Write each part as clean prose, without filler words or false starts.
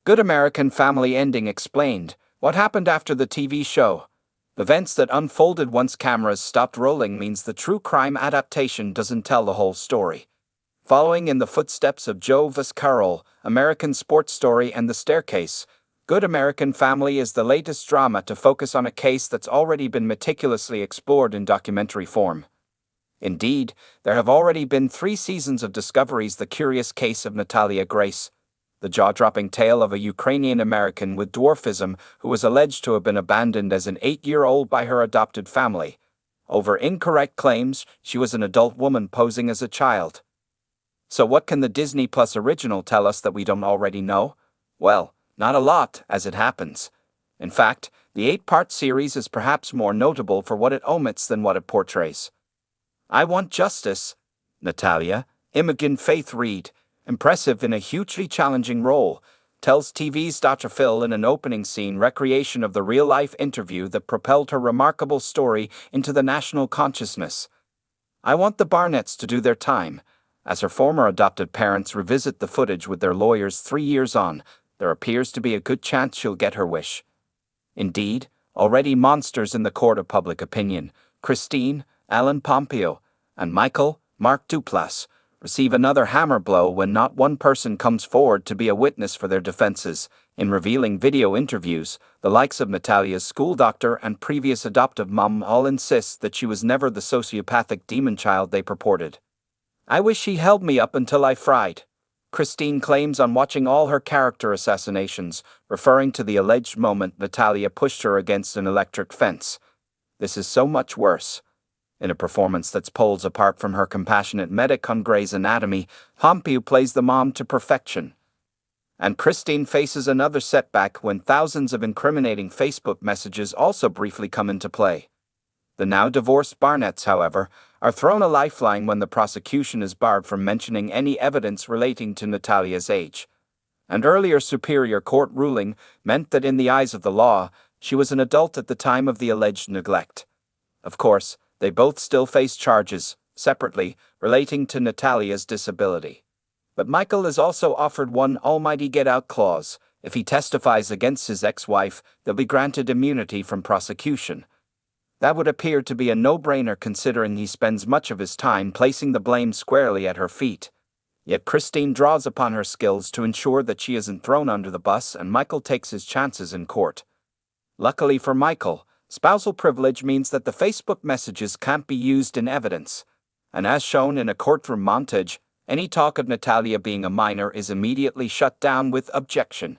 Good American Family ending explained. What happened after the TV show? Events that unfolded once cameras stopped rolling means the true crime adaptation doesn't tell the whole story. Following in the footsteps of Joe Carroll, American Sports Story and The Staircase, Good American Family is the latest drama to focus on a case that's already been meticulously explored in documentary form. Indeed, there have already been 3 seasons of Discovery's The Curious Case of Natalia Grace, the jaw-dropping tale of a Ukrainian American with dwarfism who was alleged to have been abandoned as an 8-year-old by her adopted family. Over incorrect claims, she was an adult woman posing as a child. So what can the Disney Plus original tell us that we don't already know? Well, not a lot, as it happens. In fact, the 8-part series is perhaps more notable for what it omits than what it portrays. I Want Justice, Natalia, Imogen Faith Reed, impressive in a hugely challenging role, tells TV's Dr. Phil in an opening scene recreation of the real-life interview that propelled her remarkable story into the national consciousness. I want the Barnetts to do their time. As her former adopted parents revisit the footage with their lawyers 3 years on, there appears to be a good chance she'll get her wish. Indeed, already monsters in the court of public opinion, Christine, Alan Pompeo, and Michael, Mark Duplass, receive another hammer blow when not one person comes forward to be a witness for their defenses. In revealing video interviews, the likes of Natalia's school doctor and previous adoptive mom all insist that she was never the sociopathic demon child they purported. I wish she held me up until I fried, Christine claims on watching all her character assassinations, referring to the alleged moment Natalia pushed her against an electric fence. This is so much worse. In a performance that's poles apart from her compassionate medic on Grey's Anatomy, Pompeo plays the mom to perfection. And Christine faces another setback when thousands of incriminating Facebook messages also briefly come into play. The now-divorced Barnetts, however, are thrown a lifeline when the prosecution is barred from mentioning any evidence relating to Natalia's age. An earlier Superior Court ruling meant that in the eyes of the law, she was an adult at the time of the alleged neglect. Of course, they both still face charges, separately, relating to Natalia's disability. But Michael is also offered one almighty get-out clause. If he testifies against his ex-wife, they'll be granted immunity from prosecution. That would appear to be a no-brainer considering he spends much of his time placing the blame squarely at her feet. Yet Christine draws upon her skills to ensure that she isn't thrown under the bus, and Michael takes his chances in court. Luckily for Michael, spousal privilege means that the Facebook messages can't be used in evidence. And as shown in a courtroom montage, any talk of Natalia being a minor is immediately shut down with objection.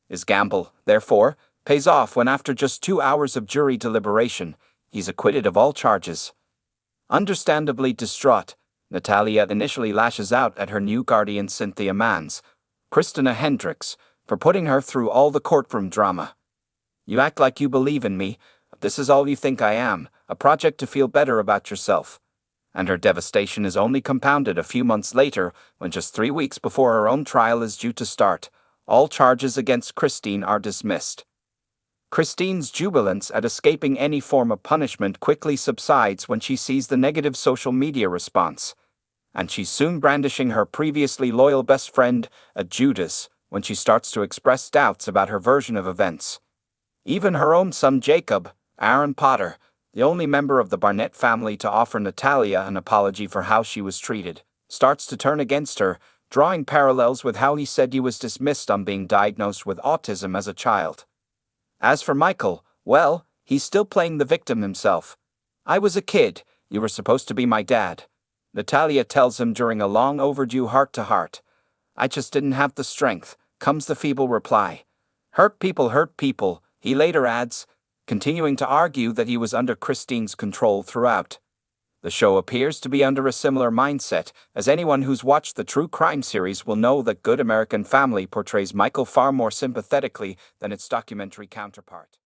His gamble, therefore, pays off when after just 2 hours of jury deliberation, he's acquitted of all charges. Understandably distraught, Natalia initially lashes out at her new guardian Cynthia Mans, Christina Hendricks, for putting her through all the courtroom drama. You act like you believe in me, but this is all you think I am, a project to feel better about yourself. And her devastation is only compounded a few months later when just 3 weeks before her own trial is due to start, all charges against Christine are dismissed. Christine's jubilance at escaping any form of punishment quickly subsides when she sees the negative social media response. And she's soon brandishing her previously loyal best friend, a Judas, when she starts to express doubts about her version of events. Even her own son Jacob, Aaron Potter, the only member of the Barnett family to offer Natalia an apology for how she was treated, starts to turn against her, drawing parallels with how he said he was dismissed on being diagnosed with autism as a child. As for Michael, well, he's still playing the victim himself. I was a kid, you were supposed to be my dad, Natalia tells him during a long overdue heart-to-heart. I just didn't have the strength, comes the feeble reply. Hurt people, he later adds, continuing to argue that he was under Christine's control throughout. The show appears to be under a similar mindset, as anyone who's watched the true crime series will know that Good American Family portrays Michael far more sympathetically than its documentary counterpart.